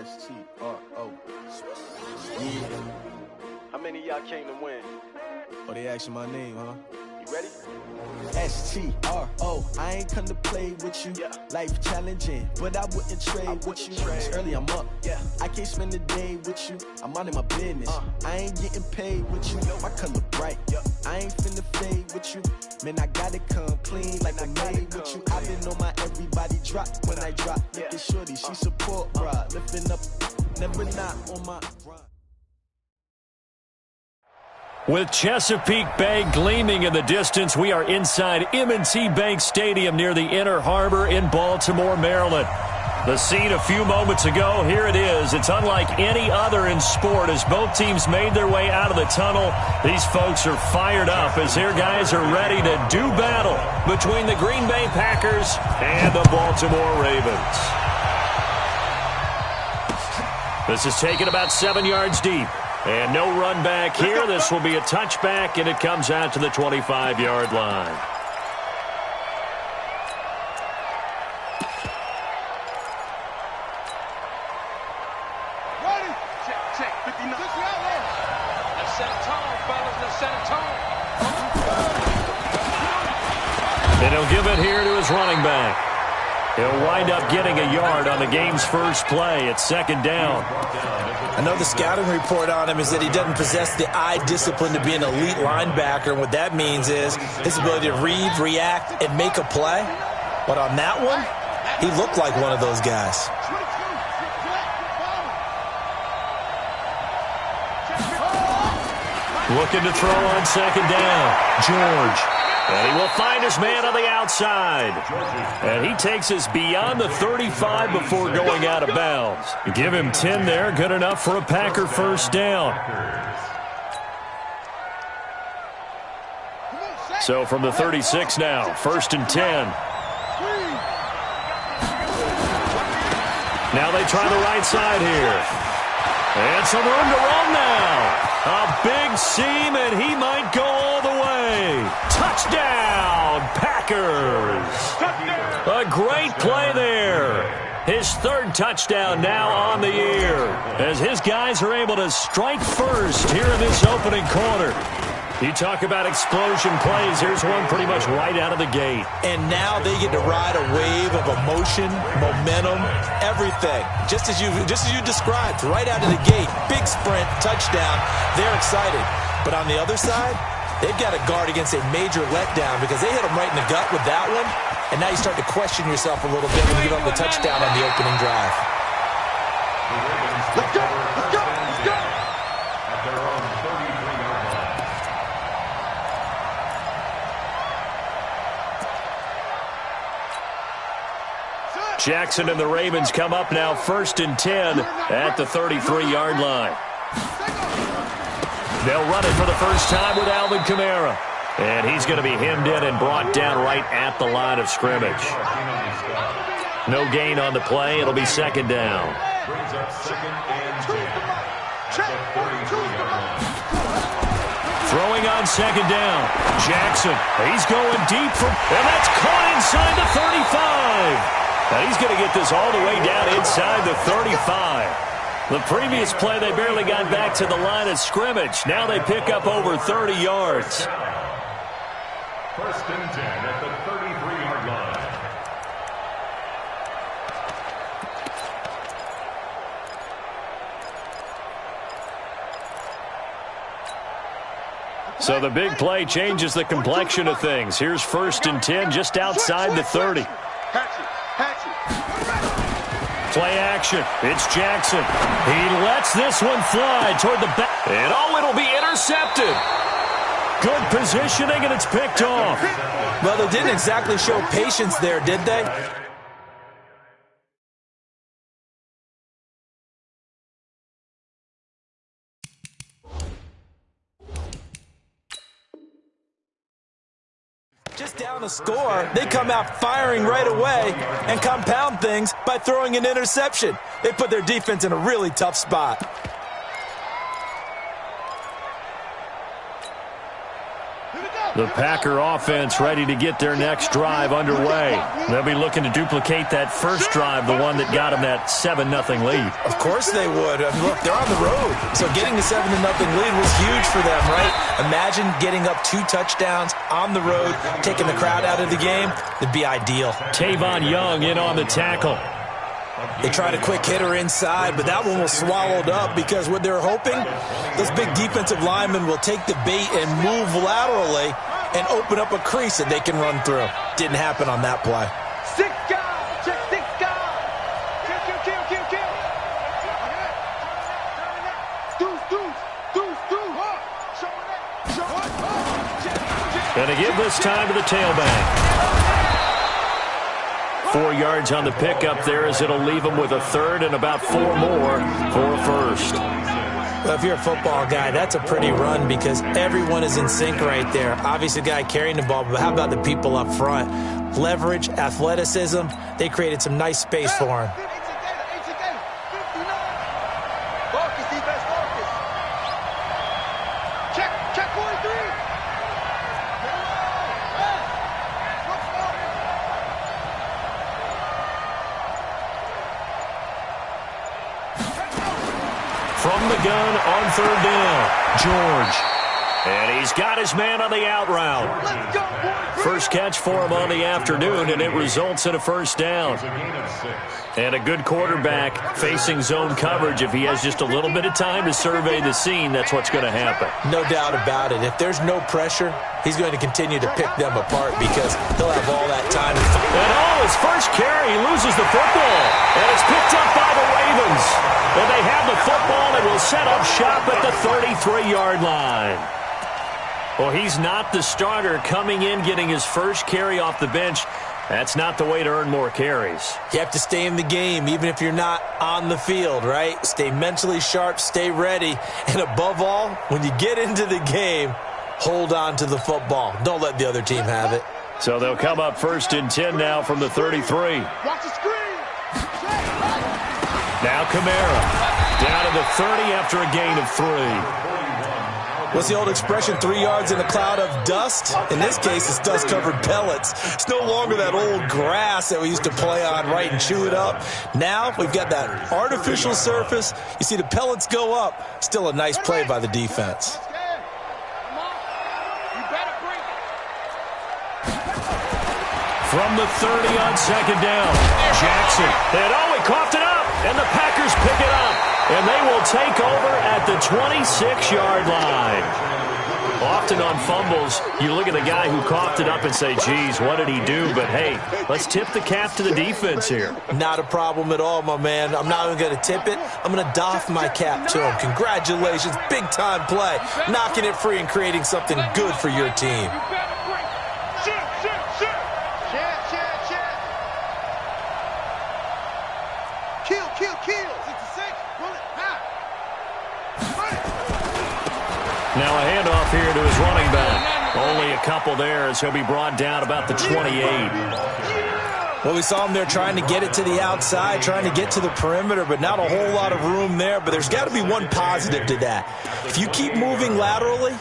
S-T-R-O. Yeah. How many of y'all came to win? Oh, they asking my name, huh? You ready? S-T-R-O. I ain't come to play with you. Yeah. Life challenging, but I wouldn't trade with you. It's early, I'm up. Yeah. I can't spend the day with you. I'm out in my business. I ain't getting paid with you. My color bright. I ain't finna fade with you. Man, I gotta come clean like I made with you. I've been on my everybody drop when I drop. Look at shorty, she support, bruh. Lifting up, never not on my grind. With Chesapeake Bay gleaming in the distance, we are inside M&T Bank Stadium near the Inner Harbor in Baltimore, Maryland. The scene a few moments ago, here it is. It's unlike any other in sport as both teams made their way out of the tunnel. These folks are fired up as their guys are ready to do battle between the Green Bay Packers and the Baltimore Ravens. This is taken about 7 yards deep. And no run back here. This will be a touchback, and it comes out to the 25-yard line. Ready? Check. 59. Let's set a tone, fellas. Let's set a tone. And he'll give it here to his running back. He'll wind up getting a yard on the game's first play. It's second down. I know the scouting report on him is that he doesn't possess the eye discipline to be an elite linebacker. And what that means is his ability to read, react, and make a play. But on that one, he looked like one of those guys. Looking to throw on second down. George. And he will find his man on the outside. And he takes us beyond the 35 before going out of bounds. Give him 10 there. Good enough for a Packer first down. So from the 36 now, first and 10. Now they try the right side here. And some room to run now. A big seam, and he might go all the way. Touchdown, Packers. A great play there. His third touchdown now on the year as his guys are able to strike first here in this opening quarter. You talk about explosion plays. Here's one pretty much right out of the gate. And now they get to ride a wave of emotion, momentum, everything. Just as you described, right out of the gate. Big sprint, touchdown. They're excited. But on the other side, they've got to guard against a major letdown because they hit them right in the gut with that one. And now you start to question yourself a little bit when you give up the touchdown on the opening drive. Let's go. Let's go. Let's go. At their own 33-yard line. Jackson and the Ravens come up now first and 10 at the 33-yard line. They'll run it for the first time with Alvin Kamara. And he's going to be hemmed in and brought down right at the line of scrimmage. No gain on the play. It'll be second down. Brings up second and 10. At the 33-yard line. Throwing on second down. Jackson, he's going deep and that's caught inside the 35. And he's going to get this all the way down inside the 35. The previous play, they barely got back to the line of scrimmage. Now they pick up over 30 yards. First and 10 at the 33-yard line. So the big play changes the complexion of things. Here's first and 10 just outside the 30. Play action. It's Jackson. He lets this one fly toward the back. And it'll be intercepted. Good positioning, and it's picked off. Well, they didn't exactly show patience there, did they? Just down a score, they come out firing right away and compound things by throwing an interception. They put their defense in a really tough spot. The Packer offense ready to get their next drive underway. They'll be looking to duplicate that first drive, the one that got them that 7-0 lead. Of course they would. I mean, look, they're on the road. So getting the 7-0 lead was huge for them, right? Imagine getting up 2 touchdowns on the road, taking the crowd out of the game. It'd be ideal. Tavon Young in on the tackle. They tried a quick hitter inside, but that one was swallowed up because what they're hoping, those big defensive linemen will take the bait and move laterally and open up a crease that they can run through. Didn't happen on that play. 6 guys, check 6 guys. Kill. Deuce. And they give this time to the tailback. 4 yards on the pickup there as it'll leave them with a third and about 4 more for a first. Well, if you're a football guy, that's a pretty run because everyone is in sync right there. Obviously, the guy carrying the ball, but how about the people up front? Leverage, athleticism, they created some nice space for him. Check 43. From the gun on 3rd down, George. And he's got his man on the out route. Let's go, boys. First catch for him on the afternoon, and it results in a first down. And a good quarterback facing zone coverage. If he has just a little bit of time to survey the scene, that's what's going to happen. No doubt about it. If there's no pressure, he's going to continue to pick them apart because he'll have all that time. And his first carry, he loses the football. And it's picked up by the Ravens. And they have the football and will set up shop at the 33-yard line. Well, he's not the starter coming in, getting his first carry off the bench. That's not the way to earn more carries. You have to stay in the game, even if you're not on the field, right? Stay mentally sharp, stay ready, and above all, when you get into the game, hold on to the football. Don't let the other team have it. So they'll come up 1st and 10 now from the 33. Watch the screen. Now Kamara down to the 30 after a gain of 3. What's the old expression, 3 yards in a cloud of dust? In this case, it's dust-covered pellets. It's no longer that old grass that we used to play on, right, and chew it up. Now we've got that artificial surface. You see the pellets go up. Still a nice play by the defense. From the 30 on 2nd down, Jackson. And he coughed it up, and the Packers pick it up. And they will take over at the 26-yard line. Often on fumbles, you look at the guy who coughed it up and say, geez, what did he do? But, hey, let's tip the cap to the defense here. Not a problem at all, my man. I'm not even going to tip it. I'm going to doff my cap to him. Congratulations. Big-time play. Knocking it free and creating something good for your team. Now a handoff here to his running back. Only a couple there as he'll be brought down about the 28. Well, we saw him there trying to get it to the outside, trying to get to the perimeter, but not a whole lot of room there. But there's got to be one positive to that. If you keep moving laterally,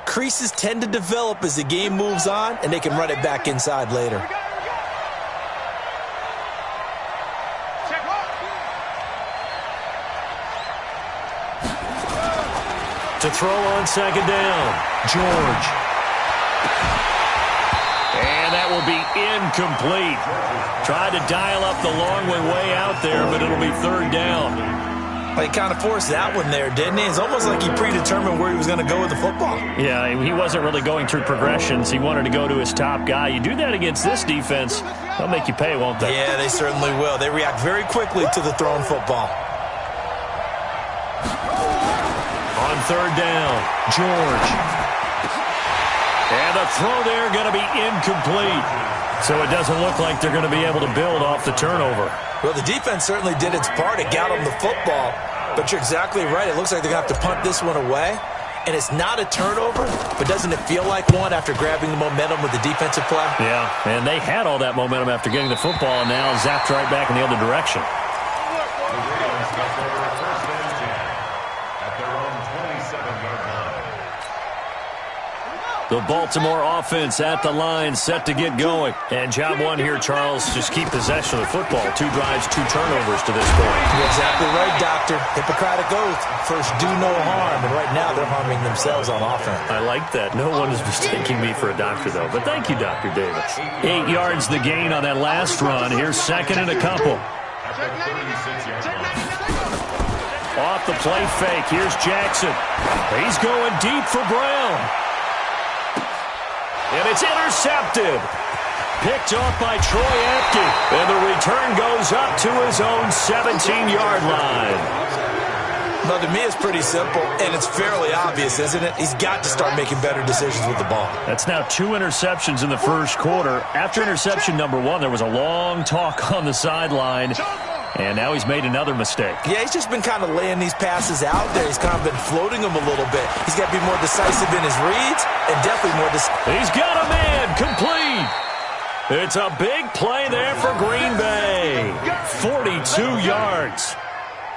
creases tend to develop as the game moves on, and they can run it back inside later. To throw on 2nd down, George. And that will be incomplete. Tried to dial up the long way out there, but it'll be 3rd down. Well, he kind of forced that one there, didn't he? It's almost like he predetermined where he was going to go with the football. Yeah, he wasn't really going through progressions. He wanted to go to his top guy. You do that against this defense, they'll make you pay, won't they? Yeah, they certainly will. They react very quickly to the thrown football. On 3rd down, George. And the throw there going to be incomplete. So it doesn't look like they're going to be able to build off the turnover. Well, the defense certainly did its part. It got them the football. But you're exactly right. It looks like they're going to have to punt this one away. And it's not a turnover, but doesn't it feel like one after grabbing the momentum with the defensive play? Yeah, and they had all that momentum after getting the football and now zapped right back in the other direction. The Baltimore offense at the line, set to get going. And job one here, Charles, just keep possession of the football. 2 drives, 2 turnovers to this point. You're exactly right, Doctor. Hippocratic oath. First, do no harm. And right now, they're harming themselves on offense. I like that. No one is mistaking me for a doctor, though. But thank you, Dr. Davis. 8 yards the gain on that last run. Here's second and a couple. Off the play fake. Here's Jackson. He's going deep for Brown. And it's intercepted. Picked off by Troy Apke. And the return goes up to his own 17-yard line. Well, to me, it's pretty simple, and it's fairly obvious, isn't it? He's got to start making better decisions with the ball. That's now 2 interceptions in the first quarter. After interception number 1, there was a long talk on the sideline. And now he's made another mistake. Yeah, he's just been kind of laying these passes out there. He's kind of been floating them a little bit. He's got to be more decisive in his reads and definitely more decisive. He's got a man complete. It's a big play there for Green Bay. 42 yards.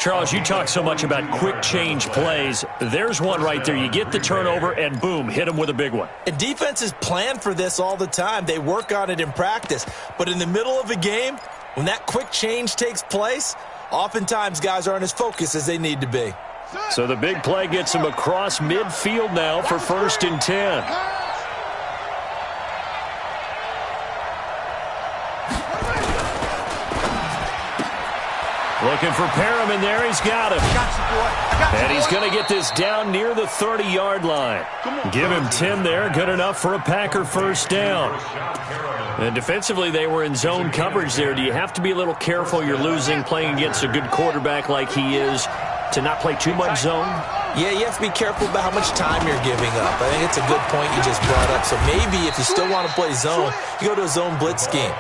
Charles, you talk so much about quick change plays. There's one right there. You get the turnover and boom, hit him with a big one. And defenses plan for this all the time. They work on it in practice. But in the middle of a game, when that quick change takes place, oftentimes guys aren't as focused as they need to be. So the big play gets him across midfield now for 1st and 10. Looking for Perriman there. He's got him. And he's going to get this down near the 30-yard line. Give him 10 there. Good enough for a Packer first down. And defensively, they were in zone coverage there. Do you have to be a little careful? You're losing playing against a good quarterback like he is to not play too much zone? Yeah, you have to be careful about how much time you're giving up. I think it's a good point you just brought up. So maybe if you still want to play zone, you go to a zone blitz scheme.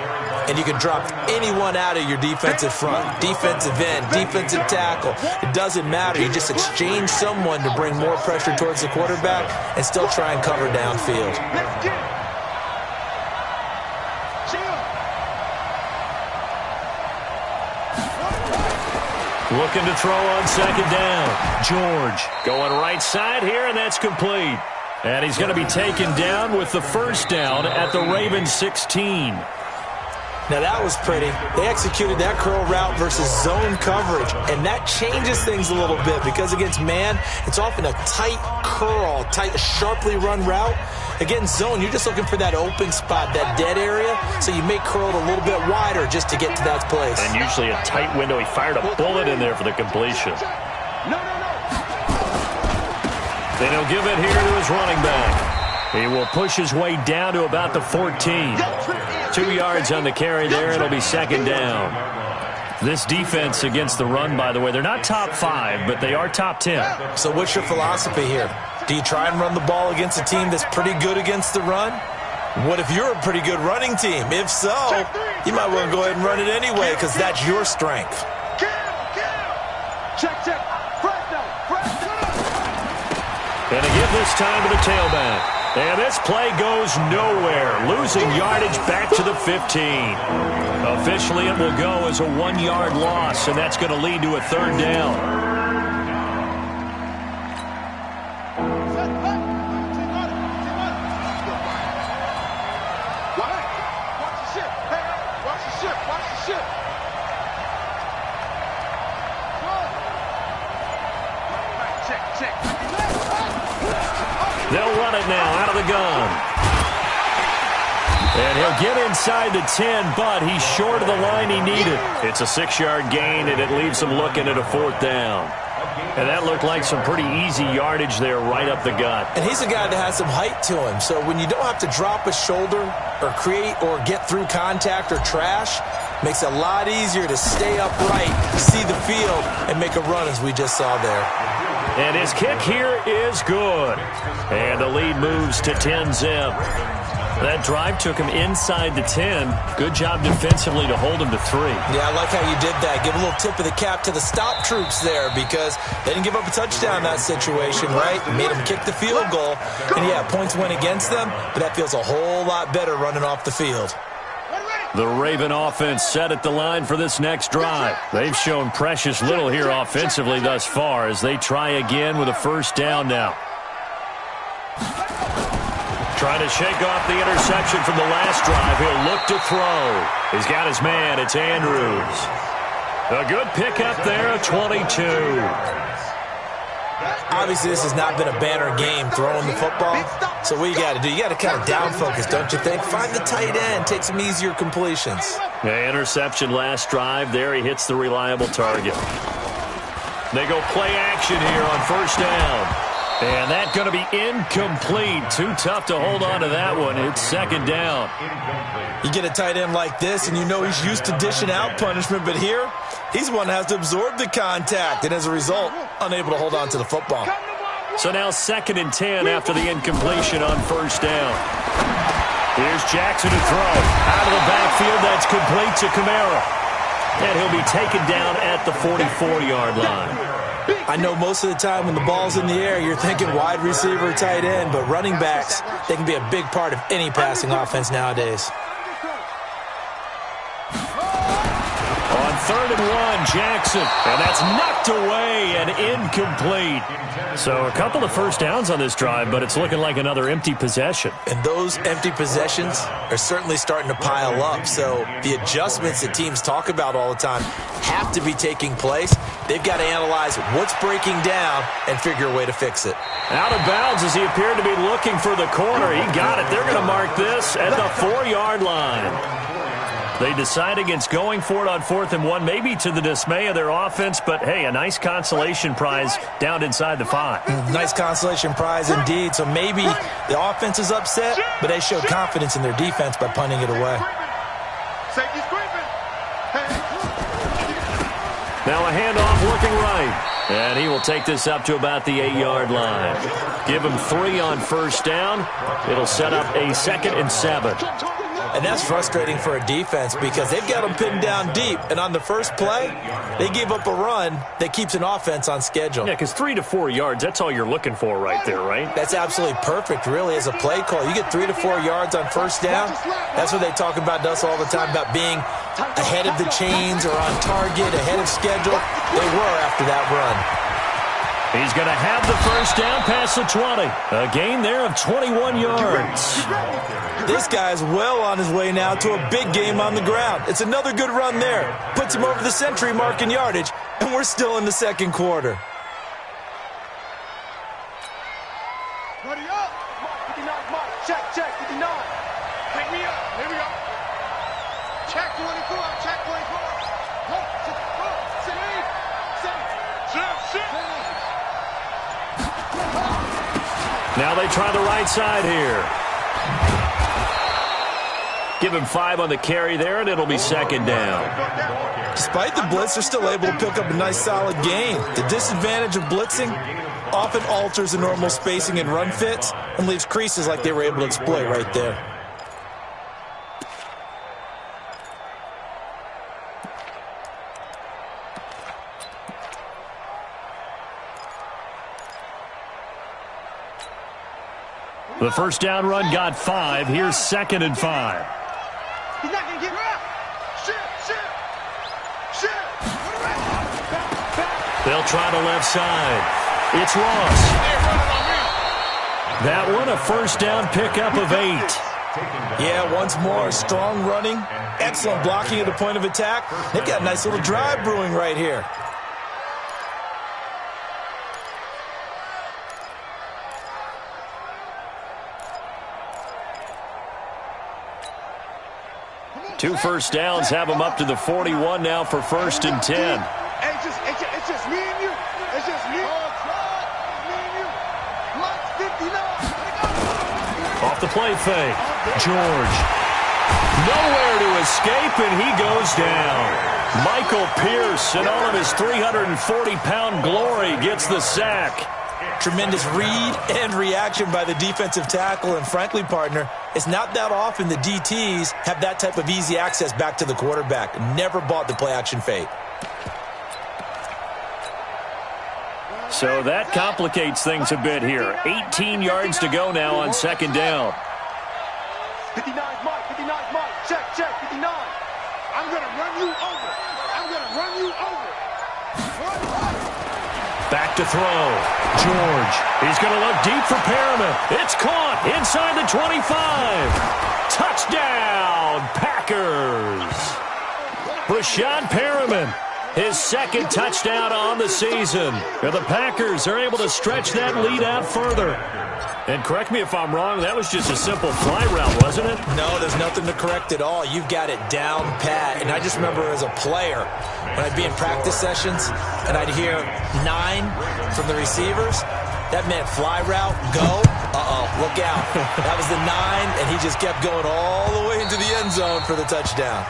And you can drop anyone out of your defensive front, defensive end, defensive tackle. It doesn't matter. You just exchange someone to bring more pressure towards the quarterback and still try and cover downfield. Looking to throw on second down. George going right side here, and that's complete. And he's going to be taken down with the first down at the Ravens 16. Now, that was pretty. They executed that curl route versus zone coverage, and that changes things a little bit because against man, it's often a tight curl, tight, sharply run route. Against zone, you're just looking for that open spot, that dead area, so you may curl it a little bit wider just to get to that place. And usually a tight window. He fired a bullet in there for the completion. Then he'll give it here to his running back. He will push his way down to about the 14. 2 yards on the carry there. It'll be second down. This defense against the run, by the way, they're not top 5, but they are top 10. So what's your philosophy here? Do you try and run the ball against a team that's pretty good against the run? What if you're a pretty good running team? If so, you might want to go ahead and run it anyway because that's your strength. And to give this time to the tailback. And this play goes nowhere. Losing yardage back to the 15. Officially, it will go as a 1-yard loss, and that's going to lead to a third down. They'll run it now out of the gun. And he'll get inside the 10, but he's short of the line he needed. It's a 6-yard gain, and it leaves him looking at a 4th down. And that looked like some pretty easy yardage there right up the gut. And he's a guy that has some height to him. So when you don't have to drop a shoulder or create or get through contact or trash, makes it a lot easier to stay upright, see the field, and make a run as we just saw there. And his kick here is good. And the lead moves to 10-zip. That drive took him inside the 10. Good job defensively to hold him to 3. Yeah, I like how you did that. Give a little tip of the cap to the stop troops there because they didn't give up a touchdown in that situation, right? Made them kick the field goal. And, yeah, points went against them, but that feels a whole lot better running off the field. The Raven offense set at the line for this next drive. They've shown precious little here offensively thus far as they try again with a first down now. Trying to shake off the interception from the last drive. He'll look to throw. He's got his man. It's Andrews. A good pickup there, a 22. Obviously, this has not been a banner game throwing the football. So what you got to do? You got to kind of down focus, don't you think? Find the tight end. Take some easier completions. Yeah, interception last drive. There he hits the reliable target. They go play action here on first down. And that's going to be incomplete. Too tough to hold on to that one. It's second down. You get a tight end like this, and you know he's used to dishing out punishment. But here, he's the one that has to absorb the contact. And as a result, unable to hold on to the football. So now 2nd and 10 after the incompletion on first down. Here's Jackson to throw. Out of the backfield, that's complete to Kamara. And he'll be taken down at the 44-yard line. I know most of the time when the ball's in the air, you're thinking wide receiver, tight end, but running backs, they can be a big part of any passing offense nowadays. On 3rd and 1, Jackson, and that's knocked away and incomplete. So a couple of first downs on this drive, but it's looking like another empty possession. And those empty possessions are certainly starting to pile up. So the adjustments that teams talk about all the time have to be taking place. They've got to analyze what's breaking down and figure a way to fix it. Out of bounds as he appeared to be looking for the corner. He got it. They're going to mark this at the 4-yard line. They decide against going for it on 4th and 1, maybe to the dismay of their offense, but hey, a nice consolation prize down inside the 5. Nice consolation prize indeed. So maybe the offense is upset, but they showed confidence in their defense by punting it away. Now a handoff looking right, and he will take this up to about the 8-yard line. Give him 3 on first down. It'll set up a 2nd and 7. And that's frustrating for a defense because they've got them pinned down deep. And on the first play, they gave up a run that keeps an offense on schedule. Yeah, because 3 to 4 yards, that's all you're looking for right there, right? That's absolutely perfect, really, as a play call. You get 3 to 4 yards on first down. That's what they talk about to us all the time, about being ahead of the chains or on target, ahead of schedule. They were after that run. He's going to have the first down past the 20. A gain there of 21 yards. This guy's well on his way now to a big game on the ground. It's another good run there. Puts him over the century mark in yardage, and we're still in the second quarter. Buddy up. 59, Mike. Check, 59. Pick me up. Here we go. Check 24. Check 24. Now they try the right side here. Give him 5 on the carry there, and it'll be second down. Despite the blitz, they're still able to pick up a nice solid gain. The disadvantage of blitzing often alters the normal spacing and run fits and leaves creases like they were able to exploit right there. The first down run got 5. Here's 2nd and 5. He's not going to get up. Shit. They'll try the left side. It's Ross. That one, a first down pickup of 8. Yeah, once more, strong running, excellent blocking at the point of attack. They've got a nice little drive brewing right here. Two first downs have them up to the 41 now for 1st and 10. It's just me and you. It's just me. Me and you. Block 59. Off the play fake. George. Nowhere to escape, and he goes down. Michael Pierce, in all of his 340-pound glory, gets the sack. Tremendous read and reaction by the defensive tackle. And frankly, partner, it's not that often the DTs have that type of easy access back to the quarterback. Never bought the play-action fake. So that complicates things a bit here. 18 yards to go now on 2nd down. 59, Mike. 59, Mike. Check, 59. I'm going to run you over. Back to throw. George. He's going to look deep for Perriman. It's caught inside the 25. Touchdown, Packers. Rashad Perriman, his second touchdown on the season. And the Packers are able to stretch that lead out further. And correct me if I'm wrong, that was just a simple fly route, wasn't it? No, there's nothing to correct at all. You've got it down pat. And I just remember as a player, when I'd be in practice sessions and I'd hear 9 from the receivers, that meant fly route, go. Uh-oh, look out. That was the 9, and he just kept going all the way into the end zone for the touchdown.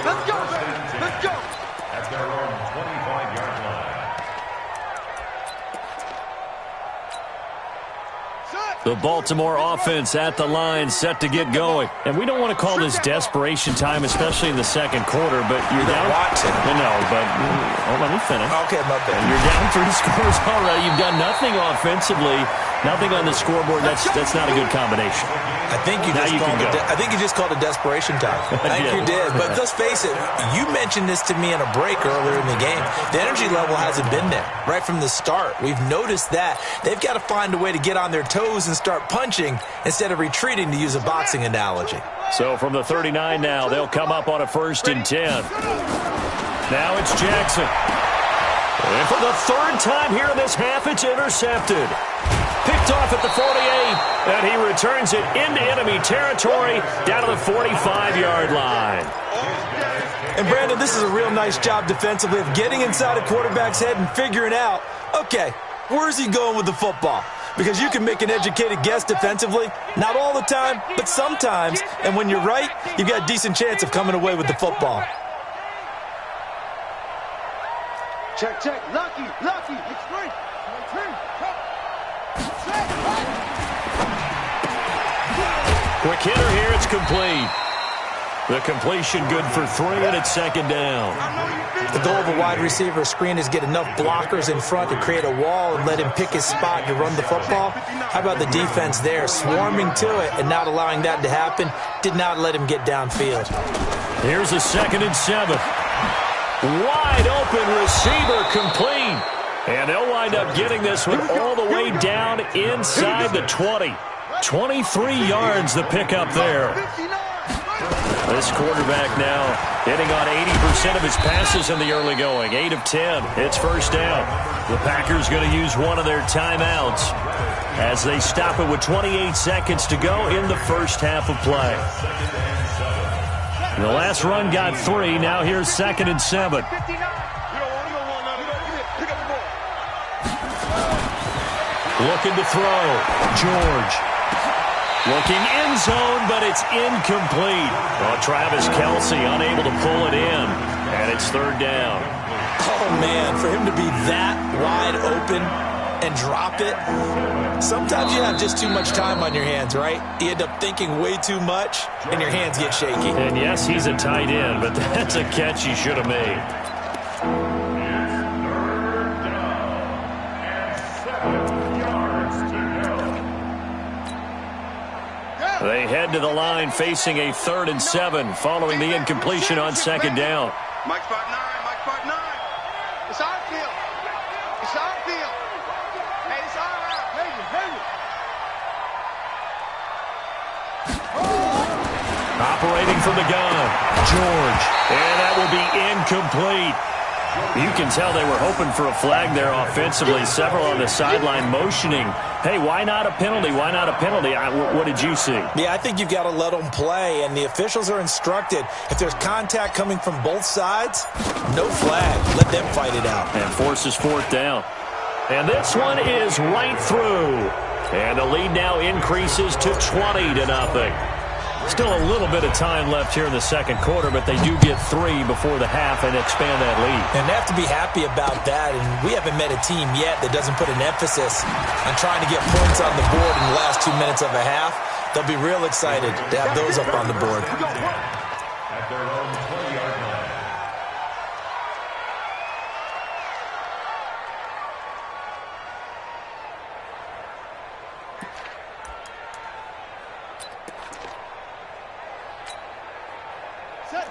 Let's go, baby. Let's go. At their own 25-yard line. The Baltimore offense at the line, set to get going. And we don't want to call this desperation time, especially in the second quarter, but you're down. No, but let me finish. Okay, my bad. You're down 3 scores already. You've done nothing offensively, nothing on the scoreboard. That's not a good combination. I think you just called it desperation time. I think you did. But let's face it, you mentioned this to me in a break earlier in the game. The energy level hasn't been there right from the start. We've noticed that. They've got to find a way to get on their toes and start punching instead of retreating, to use a boxing analogy. So from the 39 now, they'll come up on a 1st and 10. Now it's Jackson. And for the 3rd time here in this half, it's intercepted. Picked off at the 48, and he returns it into enemy territory down to the 45-yard line. And, Brandon, this is a real nice job defensively of getting inside a quarterback's head and figuring out, okay, where's he going with the football? Because you can make an educated guess defensively, not all the time, but sometimes. And when you're right, you've got a decent chance of coming away with the football. Check, check. Lucky. It's free. Quick hitter here, it's complete. The completion good for 3, and it's 2nd down. The goal of a wide receiver screen is get enough blockers in front to create a wall and let him pick his spot to run the football. How about the defense there, swarming to it and not allowing that to happen? Did not let him get downfield. Here's a 2nd and 7. Wide open receiver, complete. And they'll wind up getting this one all the way down inside the 20. 23 yards the pickup there. This quarterback now hitting on 80% of his passes in the early going. 8 of 10. It's 1st down. The Packers going to use one of their timeouts as they stop it with 28 seconds to go in the first half of play. The last run got 3. Now here's 2nd and 7. Looking to throw. George. Looking end zone, but it's incomplete. Well, Travis Kelce unable to pull it in, and it's 3rd down. Oh, man, for him to be that wide open and drop it, sometimes you have just too much time on your hands, right? You end up thinking way too much, and your hands get shaky. And, yes, he's a tight end, but that's a catch he should have made. They head to the line facing a 3rd and 7 following the incompletion on 2nd down. Mike 5'9", Mike 5'9". It's our field. It's our field. Hey, it's our out. Operating from the gun, George. And that will be incomplete. You can tell they were hoping for a flag there offensively. Several on the sideline motioning, hey, why not a penalty? Why not a penalty? What did you see? Yeah, I think you've got to let them play, and the officials are instructed, if there's contact coming from both sides, no flag. Let them fight it out. And forces 4th down. And this one is right through. And the lead now increases to 20-0. Still a little bit of time left here in the second quarter, but they do get 3 before the half and expand that lead. And they have to be happy about that, and we haven't met a team yet that doesn't put an emphasis on trying to get points on the board in the last 2 minutes of a half. They'll be real excited to have those up on the board. At their own 20-yard line.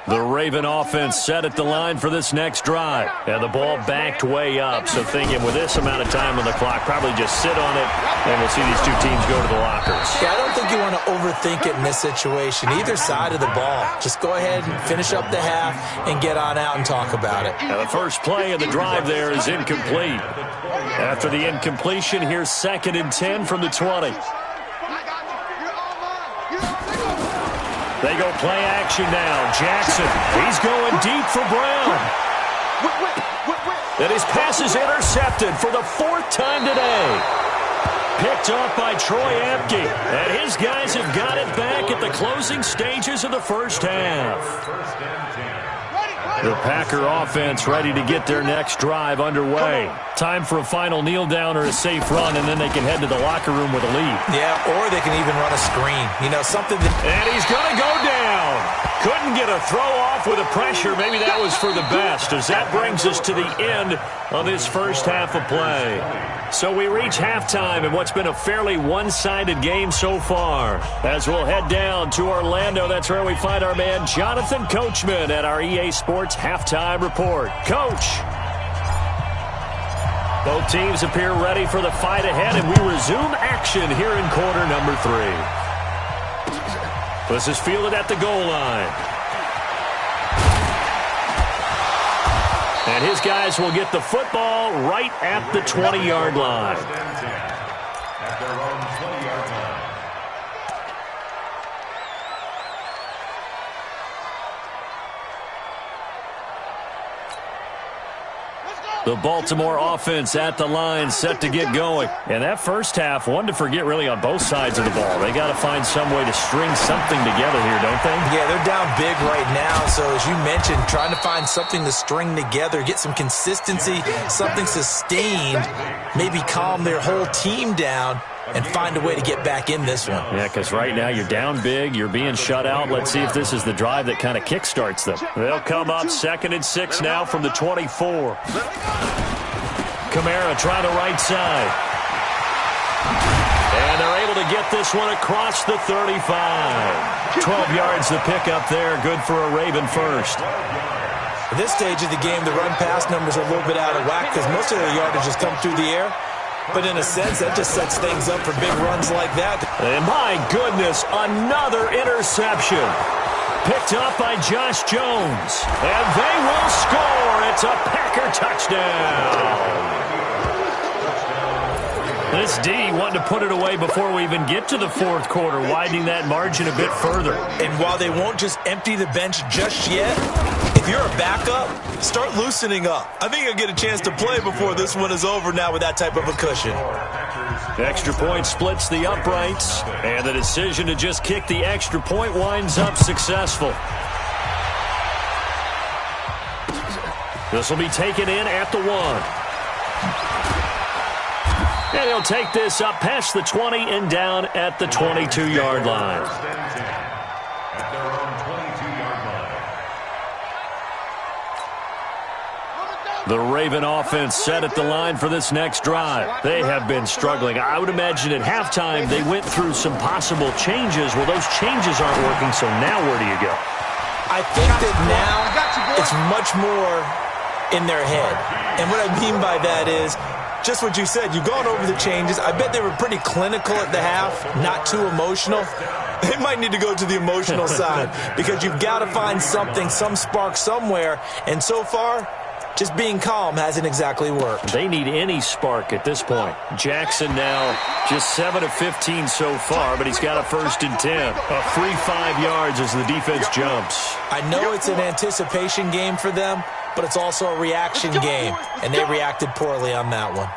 The Raven offense set at the line for this next drive. And the ball backed way up, so thinking with this amount of time on the clock, probably just sit on it, and we'll see these two teams go to the lockers. Yeah, I don't think you want to overthink it in this situation. Either side of the ball. Just go ahead and finish up the half and get on out and talk about it. Now the first play of the drive there is incomplete. After the incompletion, here's 2nd and 10 from the 20. They go play action now. Jackson, he's going deep for Brown. And his pass is intercepted for the 4th time today. Picked off by Troy Apke. And his guys have got it back at the closing stages of the first half. The Packer offense ready to get their next drive underway. Time for a final kneel down or a safe run, and then they can head to the locker room with a lead. Yeah, or they can even run a screen. You know, something that... And he's going to go down. Couldn't get a throw off with the pressure. Maybe that was for the best, as that brings us to the end of this first half of play. So we reach halftime in what's been a fairly one-sided game so far. As we'll head down to Orlando, that's where we find our man Jonathan Coachman at our EA Sports Halftime Report. Coach! Both teams appear ready for the fight ahead, and we resume action here in quarter number 3. This is fielded at the goal line. And his guys will get the football right at the 20-yard line. At their own 20-yard line. The Baltimore offense at the line, set to get going. And that first half, one to forget really on both sides of the ball. They got to find some way to string something together here, don't they? Yeah, they're down big right now. So as you mentioned, trying to find something to string together, get some consistency, something sustained, maybe calm their whole team down and find a way to get back in this one. Yeah, because right now you're down big, you're being shut out. Let's see if this is the drive that kind of kickstarts them. They'll come up 2nd and 6 now from the 24. Kamara trying to right side. And they're able to get this one across the 35. 12 yards the pickup there, good for a Raven first. At this stage of the game, the run-pass numbers are a little bit out of whack because most of their yardage has come through the air. But in a sense, that just sets things up for big runs like that. And my goodness, another interception. Picked up by Josh Jones. And they will score. It's a Packer touchdown. This D wanting to put it away before we even get to the 4th quarter, widening that margin a bit further. And while they won't just empty the bench just yet, if you're a backup, start loosening up. I think you'll get a chance to play before this one is over now with that type of a cushion. Extra point splits the uprights, and the decision to just kick the extra point winds up successful. This will be taken in at the 1. And he'll take this up past the 20 and down at the 22-yard line. At their own 22-yard line. The Raven offense set at the line for this next drive. They have been struggling. I would imagine at halftime they went through some possible changes. Well, those changes aren't working, so now where do you go? I think that now it's much more in their head. And what I mean by that is just what you said. You've gone over the changes. I bet they were pretty clinical at the half, not too emotional. They might need to go to the emotional side because you've got to find something, some spark somewhere. And so far, just being calm hasn't exactly worked. They need any spark at this point. Jackson now just 7 of 15 so far, but he's got a 1st and 10. A free 5 yards as the defense jumps. I know it's an anticipation game for them, but it's also a reaction game, and they reacted poorly on that one.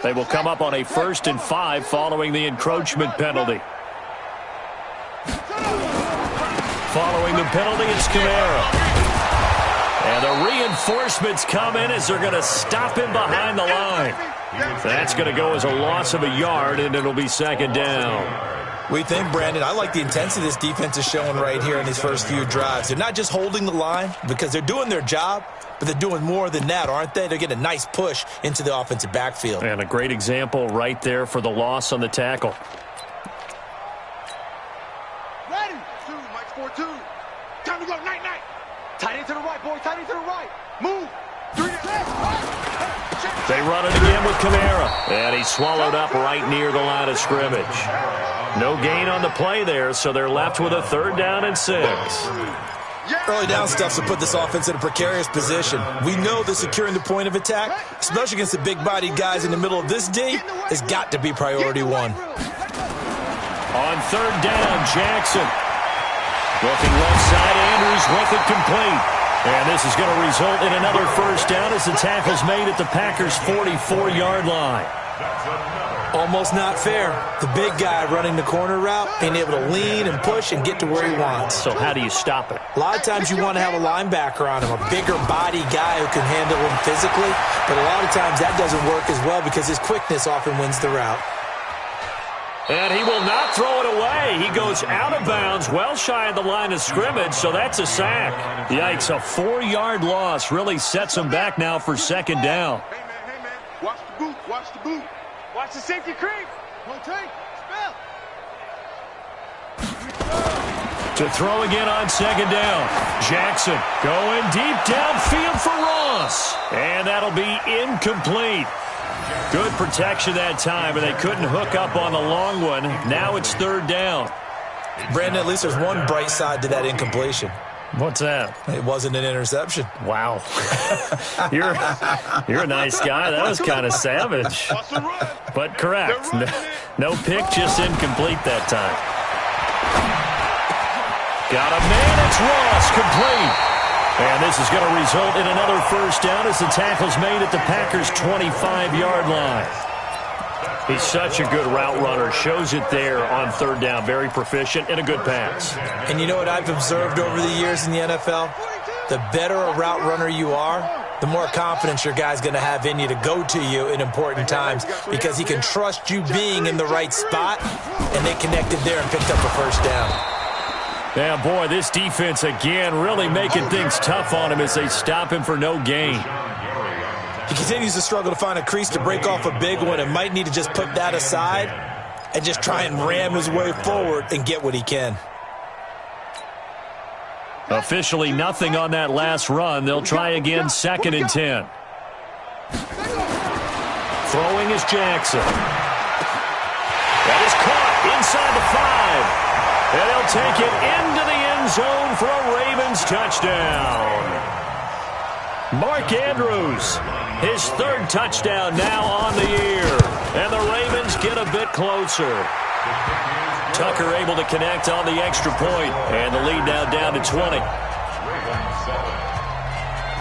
They will come up on a 1st and 5 following the encroachment penalty. Following the penalty, it's Kamara. And the reinforcements come in as they're going to stop him behind the line. That's going to go as a loss of a yard, and it'll be 2nd down. We think, Brandon, I like the intensity this defense is showing right here in these first few drives. They're not just holding the line because they're doing their job, but they're doing more than that, aren't they? They're getting a nice push into the offensive backfield. And a great example right there for the loss on the tackle. Ready? 2, Mike's 4-2. Time to go, night. Tight end to the right, boy, tight end to the right. Move. 3 to 6. They run it again with Kamara. And he's swallowed up right near the line of scrimmage. No gain on the play there, so they're left with a 3rd down and 6. Early down stuff to put this offense in a precarious position. We know that securing the point of attack, especially against the big-bodied guys in the middle of this D, has got to be priority 1. On 3rd down, Jackson. Looking left side, Andrews with it complete. And this is going to result in another 1st down as the tackle's made at the Packers' 44-yard line. Almost not fair. The big guy running the corner route, being able to lean and push and get to where he wants. So how do you stop it? A lot of times you want to have a linebacker on him, a bigger body guy who can handle him physically, but a lot of times that doesn't work as well because his quickness often wins the route. And he will not throw it away. He goes out of bounds, well shy of the line of scrimmage, so that's a sack. Yikes, a 4-yard loss really sets him back now for 2nd down. Hey, man. Watch the boot. Watch the safety creep. One take. Spell. To throw again on 2nd down. Jackson going deep downfield for Ross. And that'll be incomplete. Good protection that time, and they couldn't hook up on the long one. Now it's 3rd down. Brandon, at least there's one bright side to that incompletion. What's that? It wasn't an interception. Wow. You're a nice guy. That was kind of savage. But correct. No pick, just incomplete that time. Got a man. It's Ross, complete. And this is going to result in another 1st down as the tackle's made at the Packers' 25-yard line. He's such a good route runner. Shows it there on 3rd down. Very proficient and a good pass. And you know what I've observed over the years in the NFL? The better a route runner you are, the more confidence your guy's going to have in you to go to you in important times because he can trust you being in the right spot, and they connected there and picked up a 1st down. Yeah, boy, this defense again really making things tough on him as they stop him for no gain. He continues to struggle to find a crease to break off a big one and might need to just put that aside and just try and ram his way forward and get what he can. Officially nothing on that last run. They'll try again 2nd and 10. Throwing is Jackson. That is caught inside the 5. And they'll take it into the end zone for a Ravens touchdown. Mark Andrews, his 3rd touchdown now on the year. And the Ravens get a bit closer. Tucker able to connect on the extra point. And the lead now down to 20.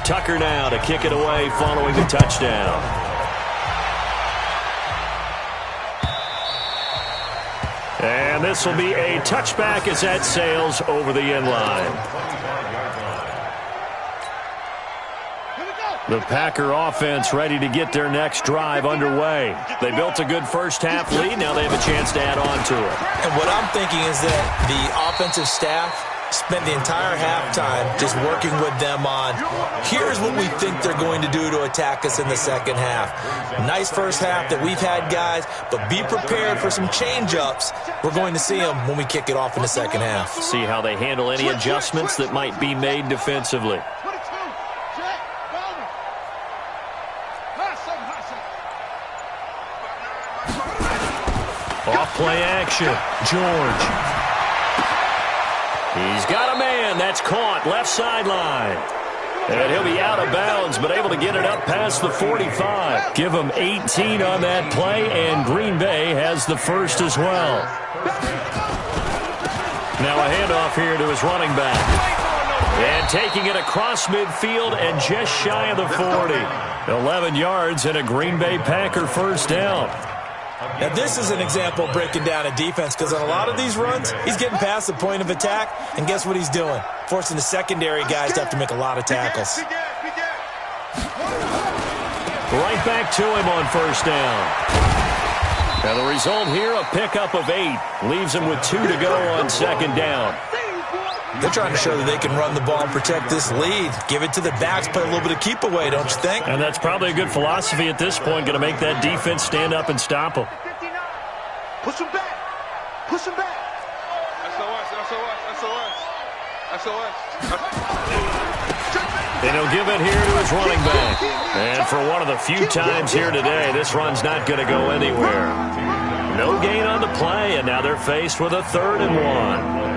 Tucker now to kick it away following the touchdown. And this will be a touchback as that sails over the end line. The Packer offense ready to get their next drive underway. They built a good 1st half lead. Now they have a chance to add on to it. And what I'm thinking is that the offensive staff spent the entire halftime just working with them on, here's what we think they're going to do to attack us in the 2nd half. Nice 1st half that we've had, guys, but be prepared for some change-ups. We're going to see them when we kick it off in the 2nd half. See how they handle any adjustments that might be made defensively. Off play action. George. He's got a man. That's caught. Left sideline. And he'll be out of bounds, but able to get it up past the 45. Give him 18 on that play, and Green Bay has the 1st as well. Now a handoff here to his running back. And taking it across midfield and just shy of the 40. 11 yards and a Green Bay Packer 1st down. Now, this is an example of breaking down a defense because on a lot of these runs, he's getting past the point of attack, and guess what he's doing? Forcing the secondary guys to have to make a lot of tackles. Right back to him on 1st down. Now the result here, a pickup of 8. Leaves them with 2 to go on second down. They're trying to show that they can run the ball and protect this lead. Give it to the backs, play a little bit of keep away, don't you think? And that's probably a good philosophy at this point. Going to make that defense stand up and stop them. Push him back. Push him back. SOS. And he'll give it here to his running back. And for one of the few times here today, this run's not going to go anywhere. No gain on the play, and now they're faced with a 3rd and 1.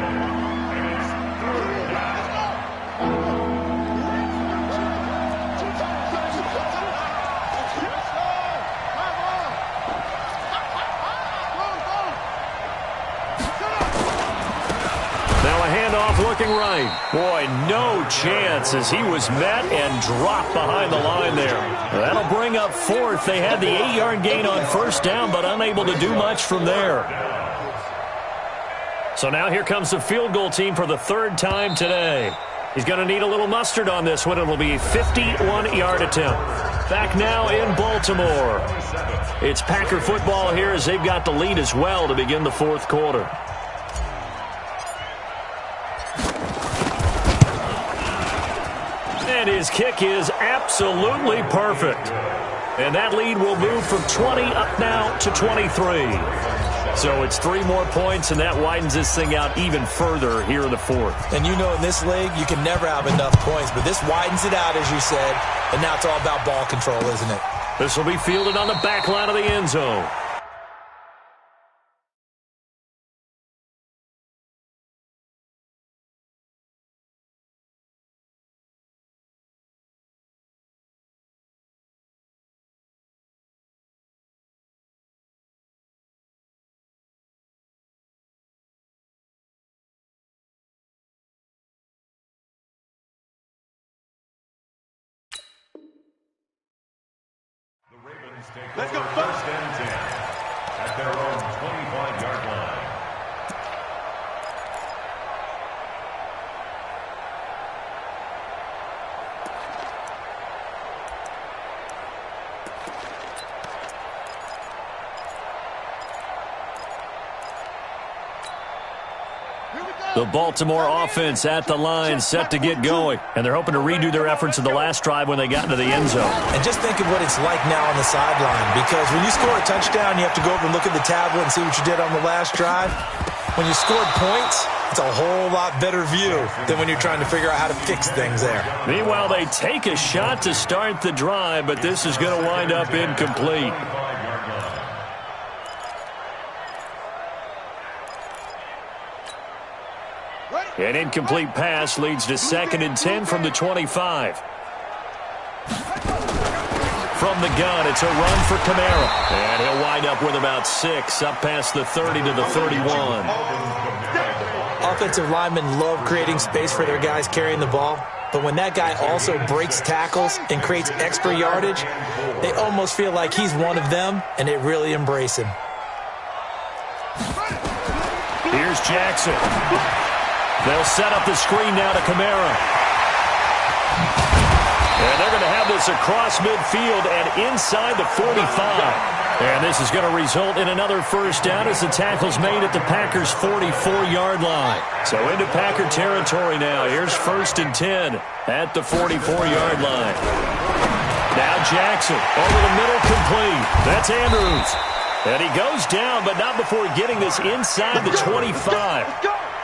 Looking right. Boy, no chance as he was met and dropped behind the line there. That'll bring up 4th. They had the 8-yard gain on first down, but unable to do much from there. So now here comes the field goal team for the 3rd time today. He's going to need a little mustard on this one. It'll be a 51-yard attempt. Back now in Baltimore. It's Packer football here as they've got the lead as well to begin the 4th quarter. And his kick is absolutely perfect. And that lead will move from 20 up now to 23. So it's 3 more points, and that widens this thing out even further here in the 4th. And you know in this league, you can never have enough points. But this widens it out, as you said. And now it's all about ball control, isn't it? This will be fielded on the back line of the end zone. Let's go, first and 10 at their own 25-yard line. The Baltimore offense at the line, set to get going. And they're hoping to redo their efforts in the last drive when they got into the end zone. And just think of what it's like now on the sideline. Because when you score a touchdown, you have to go over and look at the tablet and see what you did on the last drive. When you scored points, it's a whole lot better view than when you're trying to figure out how to fix things there. Meanwhile, they take a shot to start the drive, but this is going to wind up incomplete. An incomplete pass leads to 2nd and 10 from the 25. From the gun, it's a run for Kamara. And he'll wind up with about 6, up past the 30 to the 31. Offensive linemen love creating space for their guys carrying the ball. But when that guy also breaks tackles and creates extra yardage, they almost feel like he's one of them, and they really embrace him. Here's Jackson. They'll set up the screen now to Kamara. And they're going to have this across midfield and inside the 45. And this is going to result in another first down as the tackle's made at the Packers' 44-yard line. So into Packer territory now. Here's 1st and 10 at the 44-yard line. Now Jackson over the middle, complete. That's Andrews. And he goes down, but not before getting this inside the 25.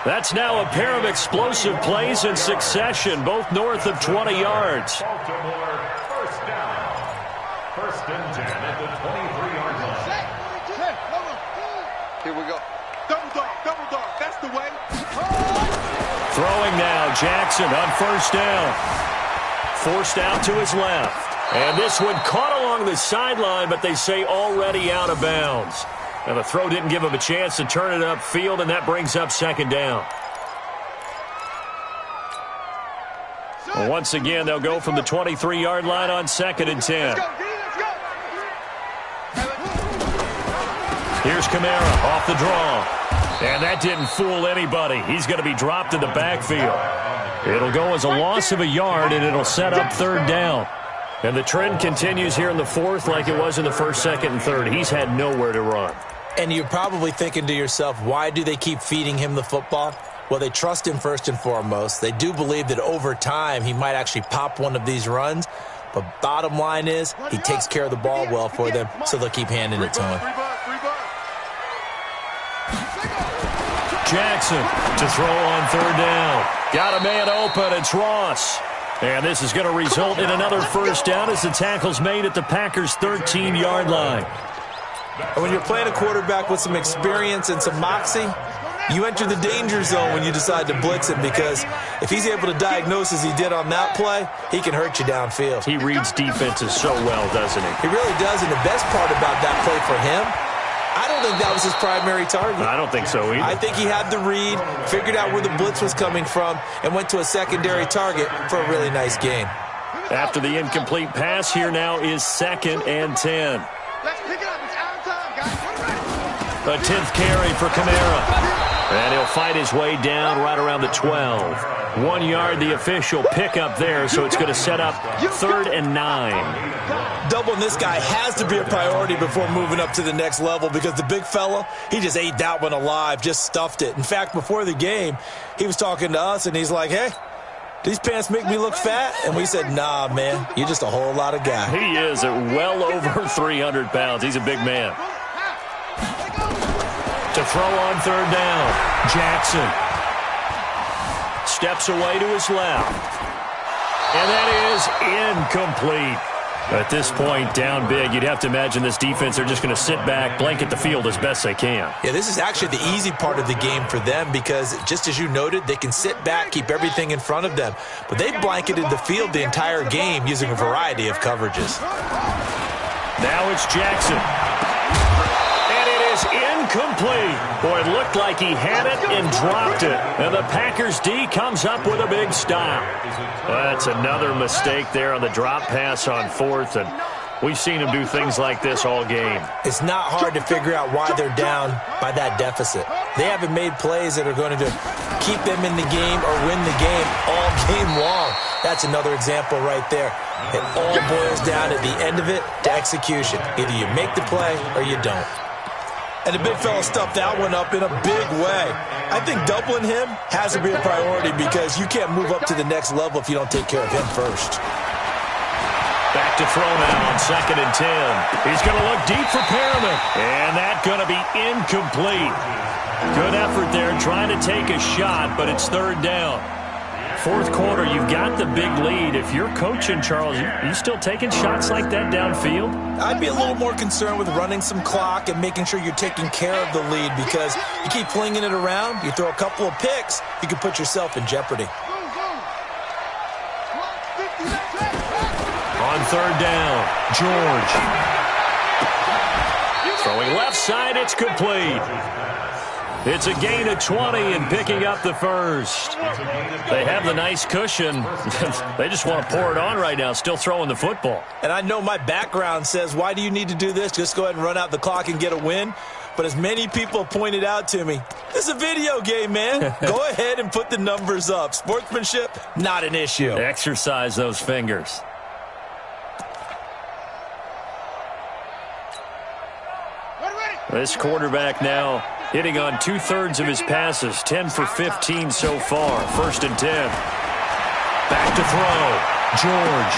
That's now a pair of explosive plays in succession, both north of 20 yards. Baltimore, first down. 1st and 10 at the 23-yard line. Here we go. Double dog. That's the way. Throwing now, Jackson on 1st down. Forced out to his left. And this one caught along the sideline, but they say already out of bounds. And the throw didn't give him a chance to turn it upfield, and that brings up 2nd down. Well, once again, they'll go from the 23-yard line on 2nd and 10. Here's Kamara off the draw. And that didn't fool anybody. He's going to be dropped in the backfield. It'll go as a loss of a yard, and it'll set up 3rd down. And the trend continues here in the 4th like it was in the 1st, 2nd, and 3rd. He's had nowhere to run. And you're probably thinking to yourself, why do they keep feeding him the football? Well, they trust him first and foremost. They do believe that over time he might actually pop one of these runs. But bottom line is he takes care of the ball well for them, so they'll keep handing it to him. Jackson to throw on third down. Got a man open. It's Ross. And this is going to result in another first down as the tackle's made at the Packers' 13-yard line. And when you're playing a quarterback with some experience and some moxie, you enter the danger zone when you decide to blitz him, because if he's able to diagnose as he did on that play, he can hurt you downfield. He reads defenses so well, doesn't he? He really does, and the best part about that play for him, I don't think that was his primary target. I don't think so either. I think he had the read, figured out where the blitz was coming from, and went to a secondary target for a really nice gain. After the incomplete pass, here now is 2nd and 10. Let's pick it up. It's out of time, guys. A 10th carry for Kamara. And he'll fight his way down right around the 12. 1 yard, the official pickup there, so it's going to set up 3rd and 9. Doubling this guy has to be a priority before moving up to the next level, because the big fella, he just ate that one alive, just stuffed it. In fact, before the game, he was talking to us, and he's like, hey, these pants make me look fat? And we said, nah, man, you're just a whole lot of guy. He is at well over 300 pounds. He's a big man. To throw on third down, Jackson steps away to his left. And that is incomplete. At this point, down big, you'd have to imagine this defense, they're just going to sit back, blanket the field as best they can. Yeah, this is actually the easy part of the game for them, because just as you noted, they can sit back, keep everything in front of them. But they blanketed the field the entire game using a variety of coverages. Now it's Jackson. And it is incomplete. Boy, it looked like he had it and dropped it. And the Packers D comes up with a big stop. That's another mistake there on the drop pass on 4th, and we've seen him do things like this all game. It's not hard to figure out why they're down by that deficit. They haven't made plays that are going to keep them in the game or win the game all game long. That's another example right there. It all boils down at the end of it to execution. Either you make the play or you don't. And the big fella stuffed that one up in a big way. I think doubling him has to be a priority, because you can't move up to the next level if you don't take care of him first. Back to throw now on 2nd and 10. He's going to look deep for Perriman. And that's going to be incomplete. Good effort there trying to take a shot, but it's 3rd down. 4th quarter, you've got the big lead. If you're coaching, Charles, you still taking shots like that downfield? I'd be a little more concerned with running some clock and making sure you're taking care of the lead, because you keep flinging it around, you throw a couple of picks, you can put yourself in jeopardy. On 3rd down, George. Throwing left side, it's complete. It's a gain of 20 and picking up the first. They have the nice cushion. They just want to pour it on right now, still throwing the football. And I know my background says, why do you need to do this? Just go ahead and run out the clock and get a win. But as many people have pointed out to me, this is a video game, man. Go ahead and put the numbers up. Sportsmanship, not an issue. Exercise those fingers. This quarterback now hitting on 2/3 of his passes, 10 for 15 so far. 1st and 10. Back to throw. George.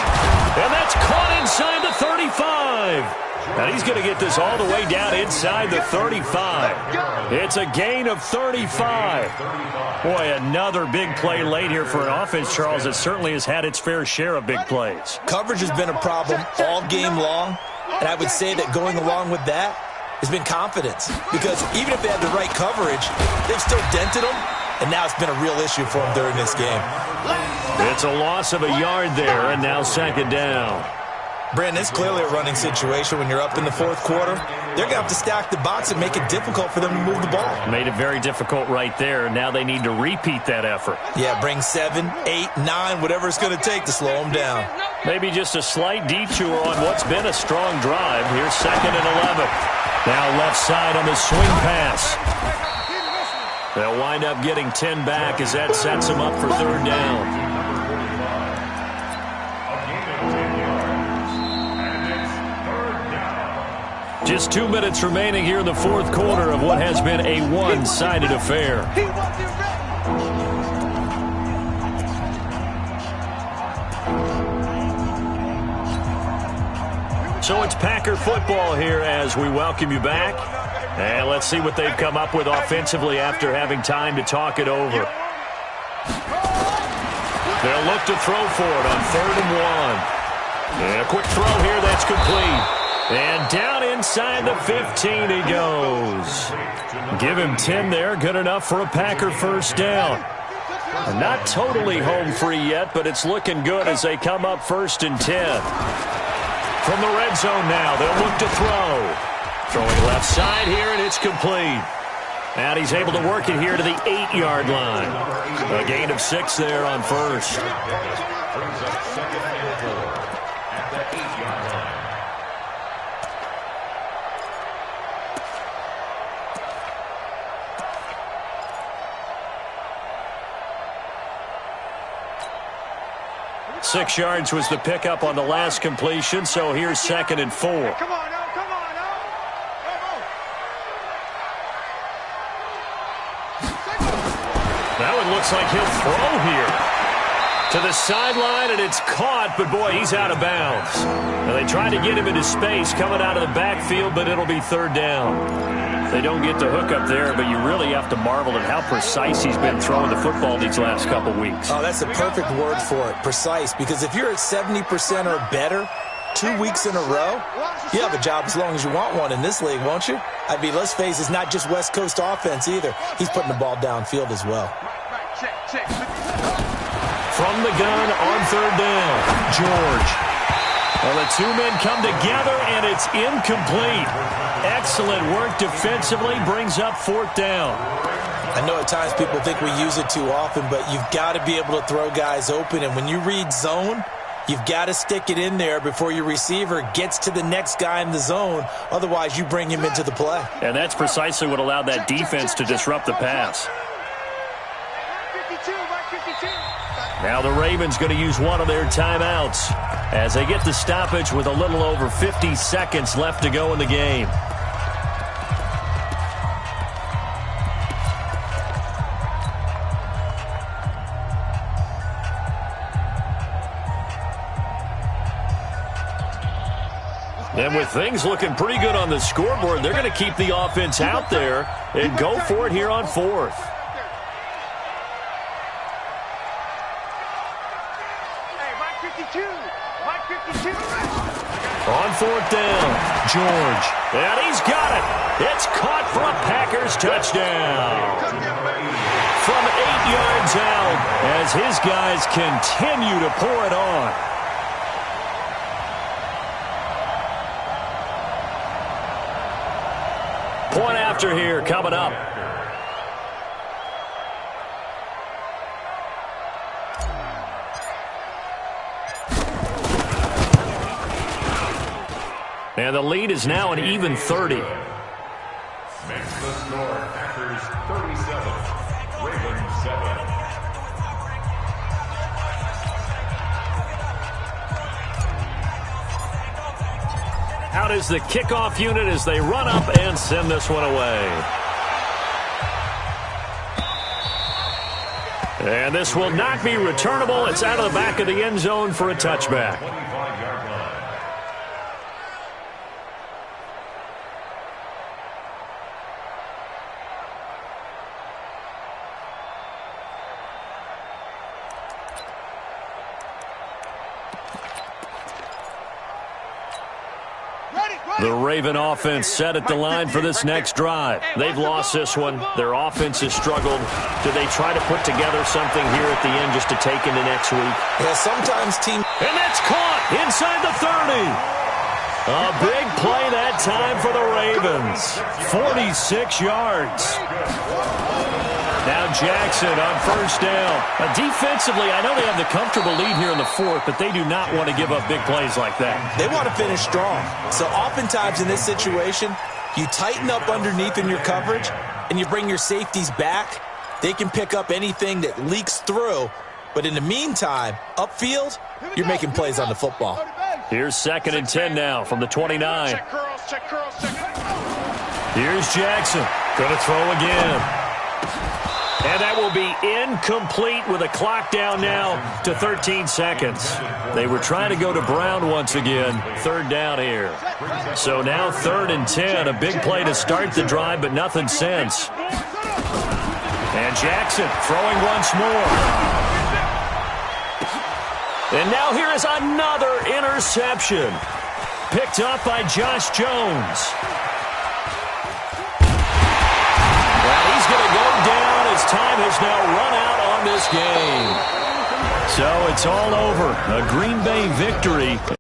And that's caught inside the 35. Now he's going to get this all the way down inside the 35. It's a gain of 35. Boy, another big play late here for an offense, Charles, that certainly has had its fair share of big plays. Coverage has been a problem all game long, and I would say that going along with that has been confidence, because even if they had the right coverage, they've still dented them, and now it's been a real issue for them during this game. It's a loss of a yard there, and now 2nd down. Brandon, it's clearly a running situation when you're up in the 4th quarter. They're going to have to stack the box and make it difficult for them to move the ball. Made it very difficult right there. Now they need to repeat that effort. Yeah, bring 7, 8, 9, whatever it's going to take to slow them down. Maybe just a slight detour on what's been a strong drive. Here's 2nd and 11. Now left side on the swing pass. They'll wind up getting 10 back as that sets them up for 3rd down. Just 2 minutes remaining here in the fourth quarter of what has been a one-sided affair. He wasn't ready. So it's Packer football here as we welcome you back. And let's see what they've come up with offensively after having time to talk it over. They'll look to throw for it on 3rd and 1. And a quick throw here that's complete. And down inside the 15 he goes. Give him 10 there. Good enough for a Packer first down. Not totally home free yet, but it's looking good as they come up 1st and 10. From the red zone now, they'll look to throw. Throwing left side here, and it's complete. And he's able to work it here to the 8-yard line. A gain of 6 there on first. Brings up 2nd and 4 at the 8-yard line. Six yards was the pickup on the last completion, so here's 2nd and 4. Come on, now, come on, now. Now it looks like he'll throw here. To the sideline, and it's caught, but boy, he's out of bounds. Now they tried to get him into space coming out of the backfield, but it'll be 3rd down. They don't get the hook up there, but you really have to marvel at how precise he's been throwing the football these last couple weeks. Oh, that's the perfect word for it, precise, because if you're at 70% or better 2 weeks in a row, you have a job as long as you want one in this league, won't you? I mean, let's face it, it's not just West Coast offense either. He's putting the ball downfield as well. From the gun on 3rd down, George. Well, the two men come together, and it's incomplete. Excellent work defensively, brings up 4th down. I know at times people think we use it too often, but you've got to be able to throw guys open. And when you read zone, you've got to stick it in there before your receiver gets to the next guy in the zone. Otherwise, you bring him into the play. And that's precisely what allowed that defense to disrupt the pass. Now the Ravens going to use one of their timeouts as they get the stoppage with a little over 50 seconds left to go in the game. And with things looking pretty good on the scoreboard, they're going to keep the offense out there and go for it here on 4th. On 4th down, George. And he's got it. It's caught for a Packers touchdown. From 8 yards out as his guys continue to pour it on. Point after here coming up. And the lead is now an even 30. Makes the score Packers 37, Ravens 7. Out is the kickoff unit as they run up and send this one away. And this will not be returnable. It's out of the back of the end zone for a touchback. 25-yard line. The Raven offense set at the line for this next drive. They've lost this one. Their offense has struggled. Do they try to put together something here at the end just to take into next week? Yeah, sometimes team... And that's caught inside the 30. A big play that time for the Ravens. 46 yards. Now Jackson on 1st down. Defensively, I know they have the comfortable lead here in the 4th, but they do not want to give up big plays like that. They want to finish strong. So oftentimes in this situation, you tighten up underneath in your coverage, and you bring your safeties back. They can pick up anything that leaks through. But in the meantime, upfield, you're making plays on the football. Here's 2nd and 10 now from the 29. Check curl, check. Here's Jackson. Going to throw again. And that will be incomplete with a clock down now to 13 seconds. They were trying to go to Brown once again. Third down here. So now 3rd and 10. A big play to start the drive, but nothing since. And Jackson throwing once more. And now here is another interception. Picked up by Josh Jones. Well, he's going to go down as time has now run out on this game. So it's all over. A Green Bay victory.